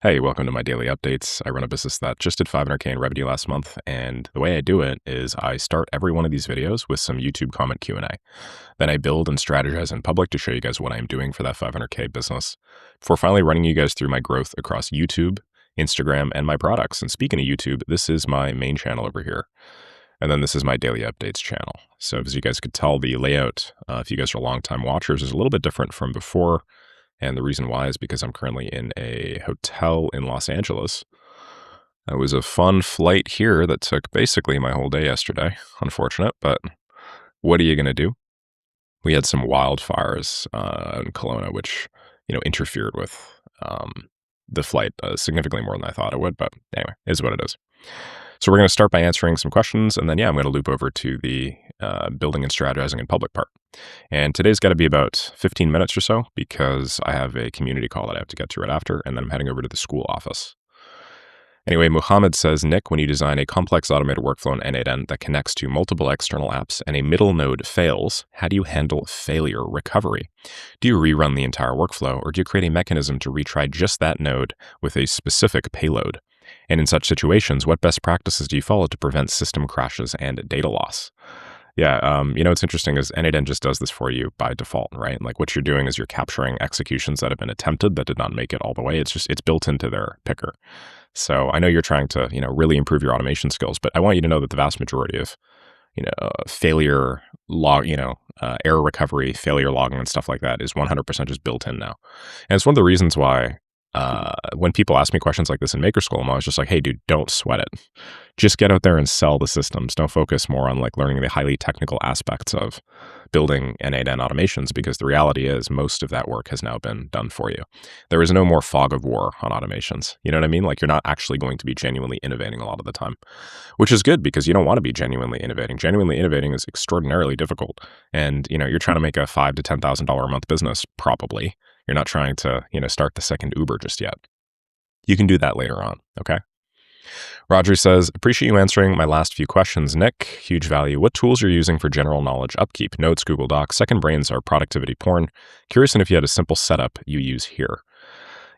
Hey, welcome to my daily updates. I run a business that just did 500K in revenue last month, and the way I do it is I start every one of these videos with some YouTube comment Q&A. Then I build and strategize in public to show you guys what I'm doing for that 500K business before finally running you guys through my growth across YouTube, Instagram, and my products. And speaking of YouTube, this is my main channel over here. And then this is my daily updates channel. So as you guys could tell, the layout, if you guys are longtime watchers, is a little bit different from before. And the reason why is because I'm currently in a hotel in Los Angeles. It was a fun flight here that took basically my whole day yesterday. Unfortunate, but what are you going to do? We had some wildfires in Kelowna, which, interfered with the flight significantly more than I thought it would. But anyway, is what it is. So we're going to start by answering some questions, and then, I'm going to loop over to the building and strategizing in public part. And today's got to be about 15 minutes or so because I have a community call that I have to get to right after, and then I'm heading over to the school office. Anyway, Muhammad says, Nick, when you design a complex automated workflow in N8N that connects to multiple external apps and a middle node fails, how do you handle failure recovery? Do you rerun the entire workflow, or do you create a mechanism to retry just that node with a specific payload? And in such situations, what best practices do you follow to prevent system crashes and data loss? Yeah, what's interesting is N8N just does this for you by default, right? Like what you're doing is you're capturing executions that have been attempted that did not make it all the way. It's built into their picker. So I know you're trying to, really improve your automation skills, but I want you to know that the vast majority of, failure log, error recovery, failure logging and stuff like that is 100% just built in now. And it's one of the reasons why when people ask me questions like this in Maker School, I'm always just like, hey, dude, don't sweat it. Just get out there and sell the systems. Don't focus more on like learning the highly technical aspects of building N8N automations, because the reality is most of that work has now been done for you. There is no more fog of war on automations. You know what I mean? Like you're not actually going to be genuinely innovating a lot of the time, which is good because you don't want to be genuinely innovating. Genuinely innovating is extraordinarily difficult. And, you're trying to make a $5,000 to $10,000 a month business, probably. You're not trying to, start the second Uber just yet. You can do that later on, okay? Roger says, appreciate you answering my last few questions, Nick. Huge value. What tools you're using for general knowledge upkeep? Notes, Google Docs, second brains are productivity porn. Curious if you had a simple setup you use here.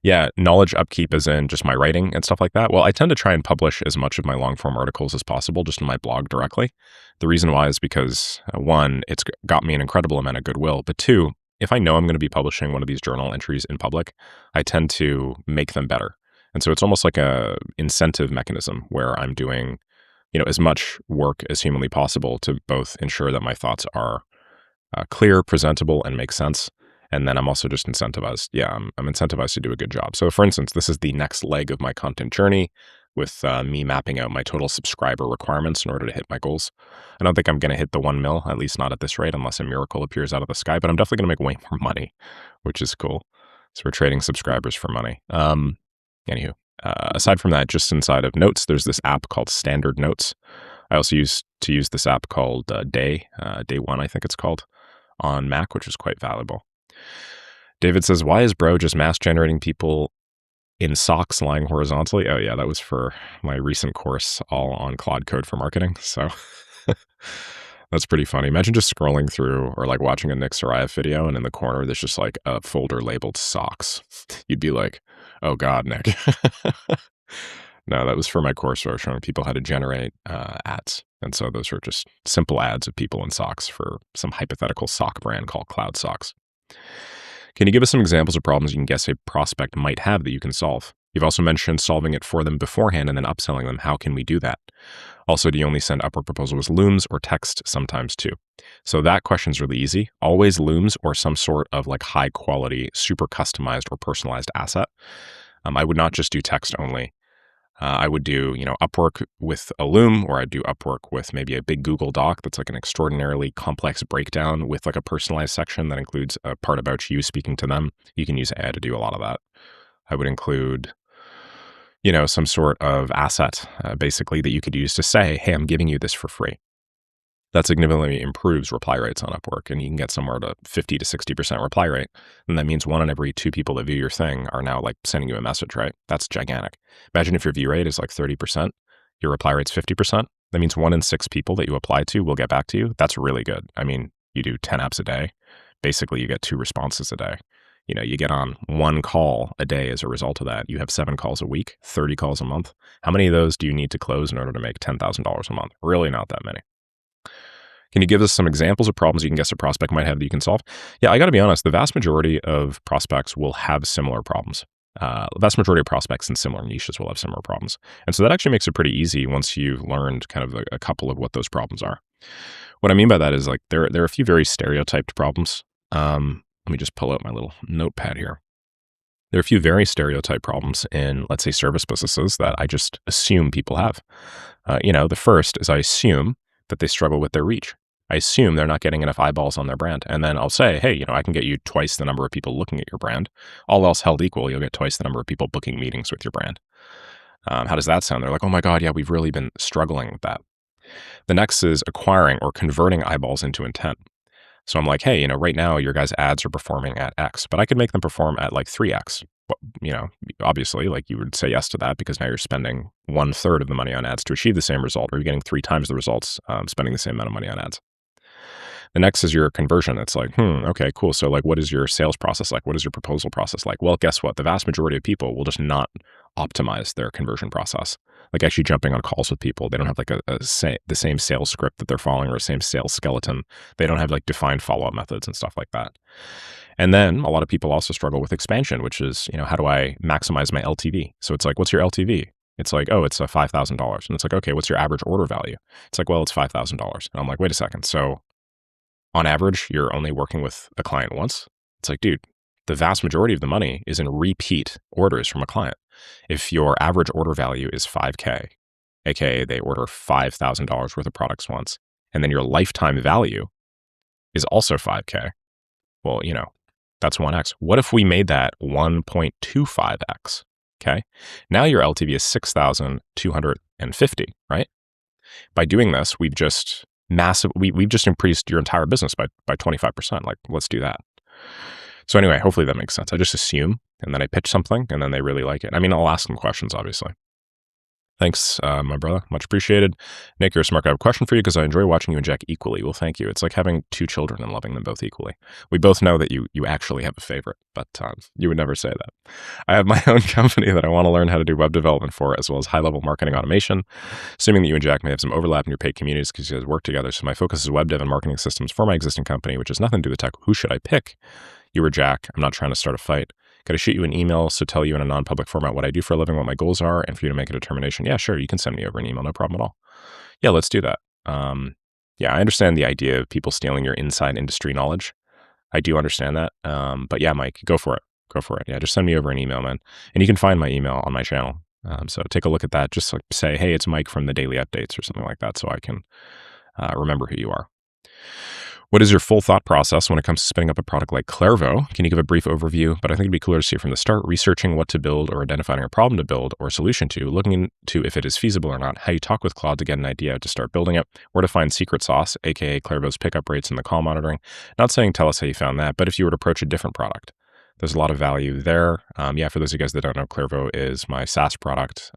Yeah, knowledge upkeep is in just my writing and stuff like that. Well, I tend to try and publish as much of my long form articles as possible just in my blog directly. The reason why is because one, it's got me an incredible amount of goodwill, but two, if I know I'm going to be publishing one of these journal entries in public, I tend to make them better. And so it's almost like a incentive mechanism where I'm doing, as much work as humanly possible to both ensure that my thoughts are clear, presentable, and make sense. And then I'm also just incentivized. Yeah, I'm incentivized to do a good job. So for instance, this is the next leg of my content journey with me mapping out my total subscriber requirements in order to hit my goals. I don't think I'm going to hit the 1 mil, at least not at this rate, unless a miracle appears out of the sky, but I'm definitely going to make way more money, which is cool. So we're trading subscribers for money. Anywho, aside from that, just inside of Notes, there's this app called Standard Notes. I also used to use this app called Day One, I think it's called, on Mac, which is quite valuable. David says, why is bro just mass generating people in socks lying horizontally? Oh yeah, that was for my recent course all on Claude code for marketing. So that's pretty funny. Imagine just scrolling through or like watching a Nick Saraev video and in the corner there's just like a folder labeled socks. You'd be like, oh God, Nick. No, that was for my course where I was showing people how to generate ads. And so those were just simple ads of people in socks for some hypothetical sock brand called Cloud Socks. Can you give us some examples of problems you can guess a prospect might have that you can solve? You've also mentioned solving it for them beforehand and then upselling them. How can we do that? Also, do you only send Upwork proposals with looms or text sometimes too? So that question's really easy. Always looms or some sort of like high quality, super customized or personalized asset. I would not just do text only. I would do, Upwork with a loom, or I'd do Upwork with maybe a big Google Doc that's like an extraordinarily complex breakdown with like a personalized section that includes a part about you speaking to them. You can use AI to do a lot of that. I would include, some sort of asset, basically, that you could use to say, hey, I'm giving you this for free. That significantly improves reply rates on Upwork, and you can get somewhere to 50 to 60% reply rate. And that means 1 in every 2 people that view your thing are now like sending you a message, right? That's gigantic. Imagine if your view rate is like 30%, your reply rate's 50%. That means 1 in 6 people that you apply to will get back to you. That's really good. I mean, you do 10 apps a day. Basically, you get 2 responses a day. You get on 1 call a day as a result of that. You have 7 calls a week, 30 calls a month. How many of those do you need to close in order to make $10,000 a month? Really not that many. Can you give us some examples of problems you can guess a prospect might have that you can solve? Yeah, I got to be honest, the vast majority of prospects will have similar problems. The vast majority of prospects in similar niches will have similar problems. And so that actually makes it pretty easy once you've learned kind of a couple of what those problems are. What I mean by that is like there are a few very stereotyped problems. Let me just pull out my little notepad here. There are a few very stereotyped problems in, let's say, service businesses that I just assume people have. The first is I assume that they struggle with their reach. I assume they're not getting enough eyeballs on their brand. And then I'll say, hey, I can get you twice the number of people looking at your brand. All else held equal, you'll get twice the number of people booking meetings with your brand. How does that sound? They're like, oh my God, yeah, we've really been struggling with that. The next is acquiring or converting eyeballs into intent. So I'm like, hey, right now your guys' ads are performing at X, but I could make them perform at like 3X. But, obviously, like you would say yes to that because now you're spending 1/3 of the money on ads to achieve the same result, or you're getting 3 times the results spending the same amount of money on ads. The next is your conversion. It's like, okay, cool. So like, what is your sales process like? What is your proposal process like? Well, guess what? The vast majority of people will just not optimize their conversion process. Like actually jumping on calls with people. They don't have like the same sales script that they're following or the same sales skeleton. They don't have like defined follow-up methods and stuff like that. And then a lot of people also struggle with expansion, which is, how do I maximize my LTV? So it's like, what's your LTV? It's like, oh, it's $5,000. And it's like, okay, what's your average order value? It's like, well, it's $5,000. And I'm like, wait a second. So on average, you're only working with a client once. It's like, dude, the vast majority of the money is in repeat orders from a client. If your average order value is $5K, aka they order $5,000 worth of products once, and then your lifetime value is also $5K, well, that's 1X. What if we made that 1.25X? Okay. Now your LTV is 6,250, right? By doing this, we've just increased your entire business by 25%. Like, let's do that. So anyway, hopefully that makes sense. I just assume, and then I pitch something, and then they really like it. I mean, I'll ask them questions, obviously. Thanks, my brother. Much appreciated. Nick, you're a smart guy. I have a question for you because I enjoy watching you and Jack equally. Well, thank you. It's like having 2 children and loving them both equally. We both know that you actually have a favorite, but you would never say that. I have my own company that I want to learn how to do web development for, as well as high-level marketing automation. Assuming that you and Jack may have some overlap in your paid communities because you guys work together. So my focus is web dev and marketing systems for my existing company, which has nothing to do with tech. Who should I pick? You or Jack? I'm not trying to start a fight. Got to shoot you an email, so tell you in a non-public format what I do for a living, what my goals are, and for you to make a determination. Yeah, sure, you can send me over an email, no problem at all. Yeah, let's do that. Yeah, I understand the idea of people stealing your inside industry knowledge. I do understand that. But yeah, Mike, go for it. Go for it. Yeah, just send me over an email, man. And you can find my email on my channel. So take a look at that. Just like say, hey, it's Mike from the Daily Updates or something like that, so I can remember who you are. What is your full thought process when it comes to spinning up a product like Clairvo? Can you give a brief overview? But I think it'd be cooler to see from the start, researching what to build or identifying a problem to build or a solution to, looking into if it is feasible or not, how you talk with Claude to get an idea to start building it, where to find secret sauce, aka Clairvo's pickup rates and the call monitoring. Not saying tell us how you found that, but if you were to approach a different product, there's a lot of value there. Yeah, for those of you guys that don't know, Clairvo is my SaaS product.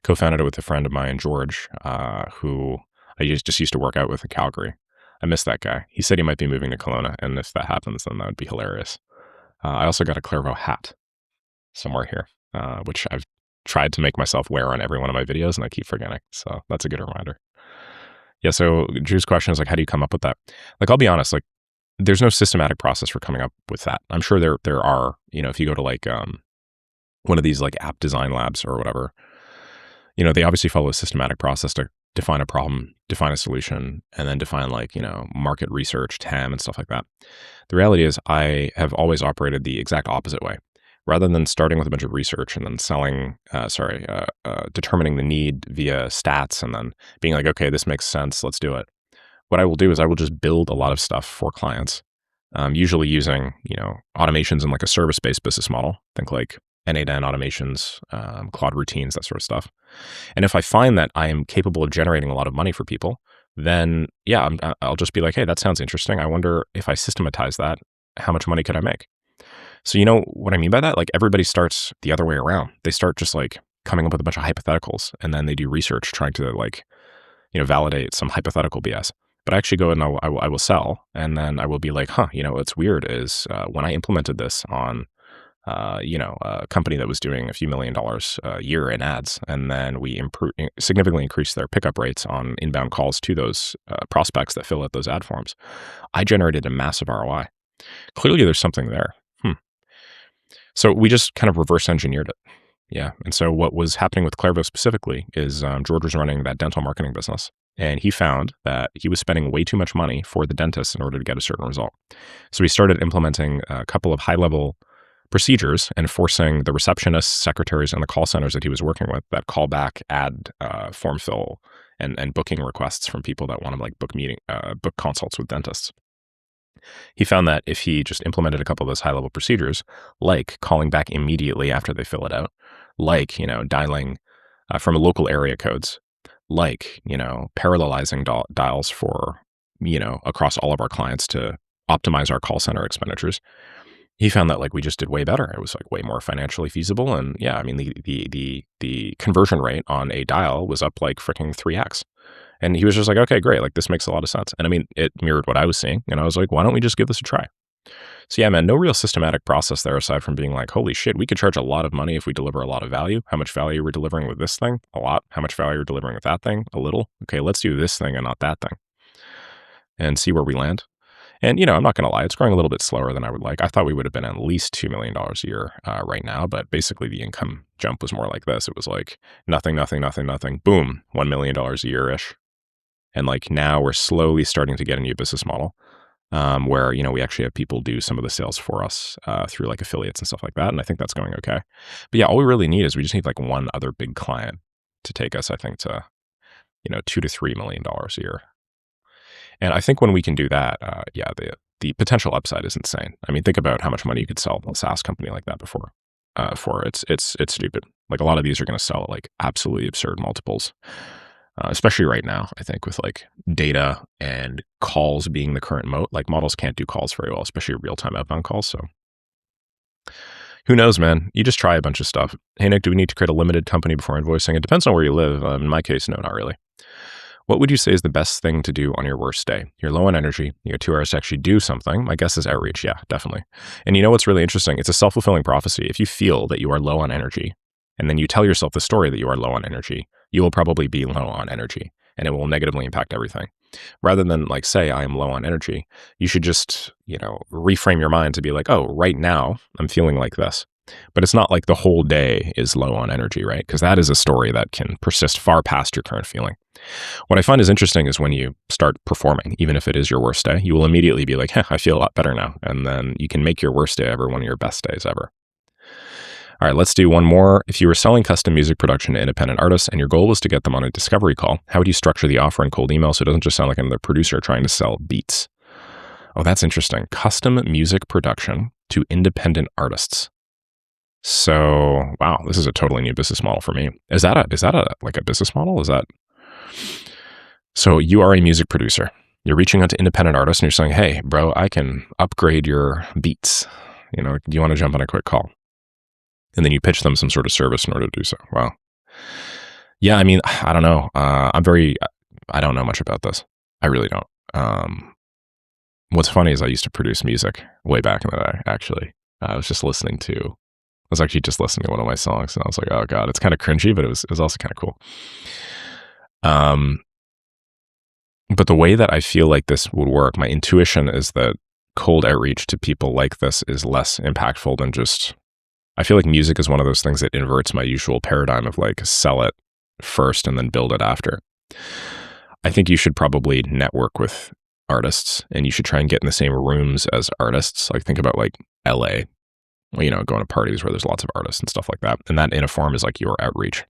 Co-founded it with a friend of mine, George, who I just used to work out with in Calgary. I miss that guy. He said he might be moving to Kelowna, and if that happens, then that would be hilarious. I also got a Clairvo hat somewhere here, which I've tried to make myself wear on every one of my videos, and I keep forgetting. So that's a good reminder. Yeah, so Drew's question is like, how do you come up with that? Like, I'll be honest, like, there's no systematic process for coming up with that. I'm sure there are, if you go to like one of these like app design labs or whatever, they obviously follow a systematic process to define a problem, define a solution, and then define like, market research, TAM, and stuff like that. The reality is I have always operated the exact opposite way. Rather than starting with a bunch of research and then determining the need via stats and then being like, okay, this makes sense, let's do it. What I will do is I will just build a lot of stuff for clients, usually using, automations in like a service-based business model. Think like N8N automations, Claude routines, that sort of stuff. And if I find that I am capable of generating a lot of money for people, then yeah, I'll just be like, hey, that sounds interesting. I wonder if I systematize that, how much money could I make? So you know what I mean by that? Like everybody starts the other way around. They start just like coming up with a bunch of hypotheticals, and then they do research trying to like, validate some hypothetical BS. but I actually go and I will sell, and then I will be like, huh, what's weird is when I implemented this on a company that was doing a few $1 million a year in ads, and then we significantly increased their pickup rates on inbound calls to those prospects that fill out those ad forms. I generated a massive ROI. Clearly, there's something there. So we just kind of reverse engineered it. Yeah. And so what was happening with Clairvo specifically is George was running that dental marketing business, and he found that he was spending way too much money for the dentist in order to get a certain result. So he started implementing a couple of high-level procedures and forcing the receptionists, secretaries, and the call centers that he was working with that call back, ad form fill, and booking requests from people that want to like book consults with dentists. He found that if he just implemented a couple of those high-level procedures, like calling back immediately after they fill it out, like, dialing from local area codes, like, parallelizing dials for, across all of our clients to optimize our call center expenditures, he found that like we just did way better. It was like way more financially feasible. And yeah, I mean, the conversion rate on a dial was up like freaking 3x. And he was just like, okay, great. Like this makes a lot of sense. And I mean, it mirrored what I was seeing. And I was like, why don't we just give this a try? So yeah, man, no real systematic process there aside from being like, holy shit, we could charge a lot of money if we deliver a lot of value. How much value are we delivering with this thing? A lot. How much value are we delivering with that thing? A little. Okay, let's do this thing and not that thing. And see where we land. And, I'm not going to lie, it's growing a little bit slower than I would like. I thought we would have been at least $2 million a year right now, but basically the income jump was more like this. It was like nothing, boom, $1 million a year-ish. And like now we're slowly starting to get a new business model where, we actually have people do some of the sales for us through like affiliates and stuff like that. And I think that's going okay. But yeah, all we really need is we just need like one other big client to take us, I think, to, $2 to $3 million a year. And I think when we can do that, the potential upside is insane. I mean, think about how much money you could sell a SaaS company like that before. It's stupid. Like a lot of these are going to sell at like absolutely absurd multiples, especially right now. I think with like data and calls being the current moat, like models can't do calls very well, especially real-time outbound calls. So who knows, man? You just try a bunch of stuff. Hey, Nick, do we need to create a limited company before invoicing? It depends on where you live. In my case, no, not really. What would you say is the best thing to do on your worst day? You're low on energy. You got 2 hours to actually do something. My guess is outreach. Yeah, definitely. And you know what's really interesting? It's a self-fulfilling prophecy. If you feel that you are low on energy, and then you tell yourself the story that you are low on energy, you will probably be low on energy, and it will negatively impact everything. Rather than like say, I am low on energy, you should just, reframe your mind to be like, oh, right now I'm feeling like this. But it's not like the whole day is low on energy, right? Because that is a story that can persist far past your current feeling. What I find is interesting is when you start performing, even if it is your worst day, you will immediately be like, I feel a lot better now. And then you can make your worst day ever one of your best days ever. All right, let's do one more. If you were selling custom music production to independent artists and your goal was to get them on a discovery call, how would you structure the offer in cold email so it doesn't just sound like another producer trying to sell beats? Oh, that's interesting. Custom music production to independent artists. So, wow, this is a totally new business model for me. Is that a business model? So you are a music producer. You're reaching out to independent artists and you're saying, hey, bro, I can upgrade your beats. Do you want to jump on a quick call? And then you pitch them some sort of service in order to do so. Wow. Yeah, I mean, I don't know. I don't know much about this. I really don't. What's funny is I used to produce music way back in the day, actually. I was actually just listening to one of my songs and I was like, oh God, it's kind of cringy, but it was also kind of cool. But the way that I feel like this would work, my intuition is that cold outreach to people like this is less impactful than I feel like music is one of those things that inverts my usual paradigm of like sell it first and then build it after. I think you should probably network with artists and you should try and get in the same rooms as artists. Like think about like LA, going to parties where there's lots of artists and stuff like that. And that in a form is like your outreach.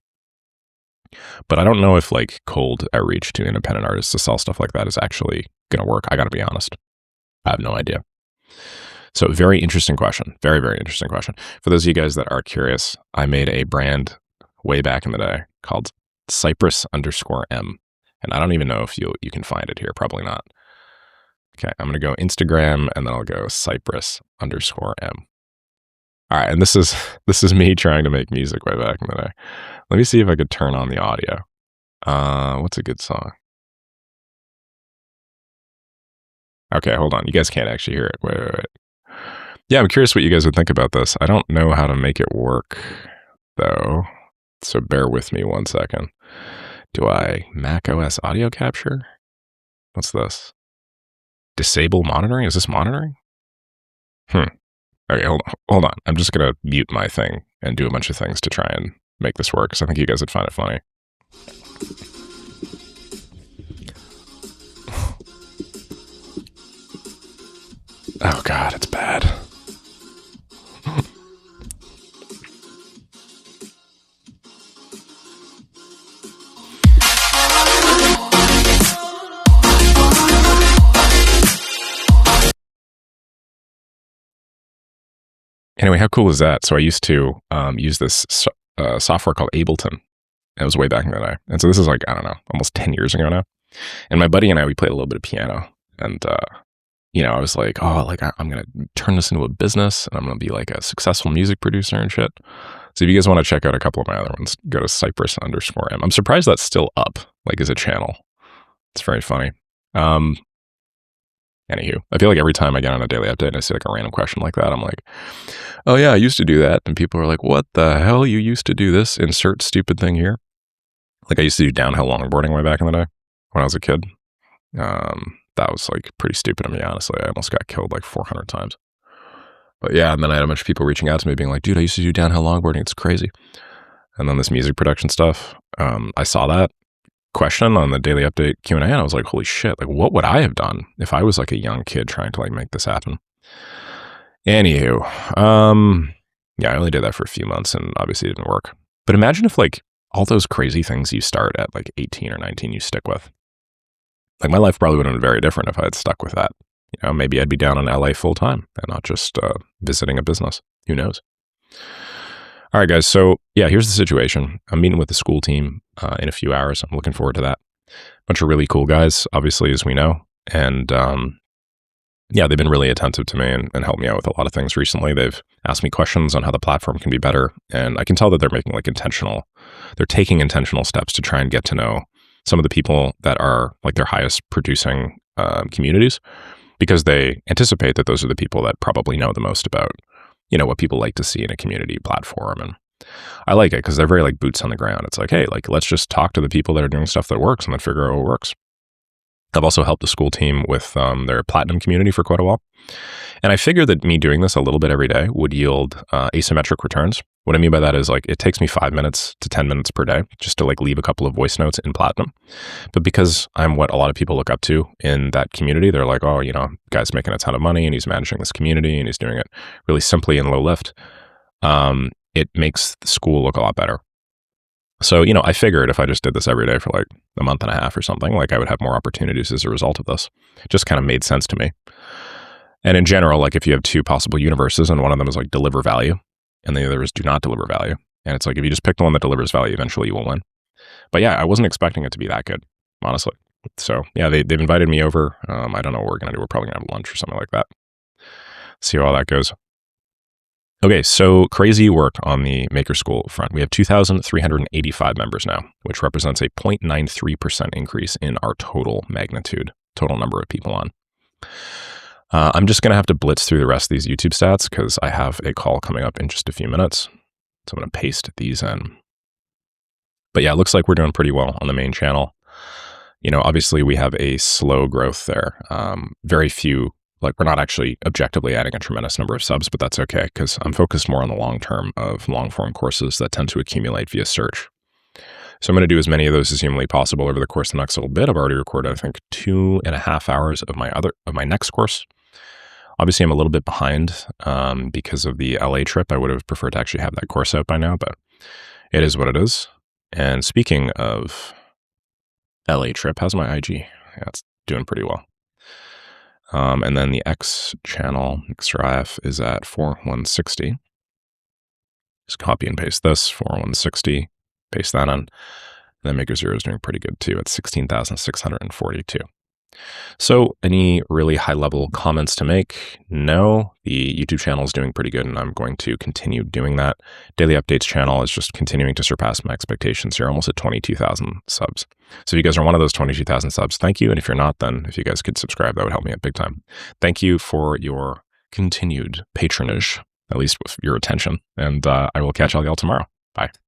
But I don't know if like cold outreach to independent artists to sell stuff like that is actually going to work. I got to be honest. I have no idea. So very interesting question. Very, very interesting question. For those of you guys that are curious, I made a brand way back in the day called Cypress_M. And I don't even know if you can find it here. Probably not. Okay, I'm going to go Instagram and then I'll go Cypress_M. All right, and this is me trying to make music way back in the day. Let me see if I could turn on the audio. What's a good song? Okay, hold on. You guys can't actually hear it. Wait. Yeah, I'm curious what you guys would think about this. I don't know how to make it work, though. So bear with me 1 second. Do I Mac OS audio capture? What's this? Disable monitoring? Is this monitoring? Okay, hold on. I'm just going to mute my thing and do a bunch of things to try and make this work, because I think you guys would find it funny. Oh God, it's bad. Anyway, how cool is that? So I used to use this software called Ableton. It was way back in the day. And so this is like, I don't know, almost 10 years ago now. And my buddy and I, we played a little bit of piano. And, you know, I was like, oh, like I'm going to turn this into a business and I'm going to be like a successful music producer and shit. So if you guys want to check out a couple of my other ones, go to Cypress_M. I'm surprised that's still up, like as a channel. It's very funny. Anywho, I feel like every time I get on a daily update and I see like a random question like that, I'm like, oh yeah, I used to do that. And people are like, what the hell? You used to do this? Insert stupid thing here. Like I used to do downhill longboarding way back in the day when I was a kid. That was like pretty stupid of me, honestly. I almost got killed like 400 times. But yeah, and then I had a bunch of people reaching out to me being like, dude, I used to do downhill longboarding. It's crazy. And then this music production stuff, I saw that question on the daily update Q&A and I was like, holy shit, like what would I have done if I was like a young kid trying to like make this happen? Anywho, yeah, I only did that for a few months and obviously it didn't work. But imagine if like all those crazy things you start at like 18 or 19 you stick with. Like my life probably would have been very different if I had stuck with that. You know, maybe I'd be down in LA full time and not just visiting a business. Who knows? All right, guys. So yeah, here's the situation. I'm meeting with the Skool team in a few hours. I'm looking forward to that. Bunch of really cool guys, obviously, as we know. And yeah, they've been really attentive to me and helped me out with a lot of things recently. They've asked me questions on how the platform can be better. And I can tell that they're making like they're taking intentional steps to try and get to know some of the people that are like their highest producing communities, because they anticipate that those are the people that probably know the most about, you know, what people like to see in a community platform. And I like it because they're very like boots on the ground. It's like, hey, like, let's just talk to the people that are doing stuff that works and then figure out what works. I've also helped the Skool team with their platinum community for quite a while. And I figured that me doing this a little bit every day would yield asymmetric returns. What I mean by that is like, it takes me 5 minutes to 10 minutes per day just to like leave a couple of voice notes in platinum. But because I'm what a lot of people look up to in that community, they're like, oh, you know, guy's making a ton of money and he's managing this community and he's doing it really simply and low lift. It makes the Skool look a lot better. So, you know, I figured if I just did this every day for like a month and a half or something, like I would have more opportunities as a result of this. It just kind of made sense to me. And in general, like if you have two possible universes and one of them is like deliver value and the other is do not deliver value. And it's like, if you just pick the one that delivers value, eventually you will win. But yeah, I wasn't expecting it to be that good, honestly. So yeah, they've invited me over. I don't know what we're going to do. We're probably going to have lunch or something like that. See how all that goes. Okay, so crazy work on the Maker Skool front. We have 2,385 members now, which represents a 0.93% increase in our total magnitude, total number of people on. I'm just going to have to blitz through the rest of these YouTube stats because I have a call coming up in just a few minutes. So I'm going to paste these in. But yeah, it looks like we're doing pretty well on the main channel. You know, obviously we have a slow growth there. Very few. Like we're not actually objectively adding a tremendous number of subs, but that's okay because I'm focused more on the long term of long form courses that tend to accumulate via search. So I'm going to do as many of those as humanly possible over the course of the next little bit. I've already recorded, I think, 2.5 hours of my next course. Obviously, I'm a little bit behind because of the LA trip. I would have preferred to actually have that course out by now, but it is what it is. And speaking of LA trip, how's my IG? Yeah, it's doing pretty well. And then the X channel, Nick Saraev, is at 4160. Just copy and paste this, 4160, paste that on. And then Maker Zero is doing pretty good too at 16,642. So, any really high level comments to make? No, the YouTube channel is doing pretty good, and I'm going to continue doing that. Daily Updates channel is just continuing to surpass my expectations. You're almost at 22,000 subs. So, if you guys are one of those 22,000 subs, thank you. And if you're not, then if you guys could subscribe, that would help me out big time. Thank you for your continued patronage, at least with your attention. And I will catch all y'all tomorrow. Bye.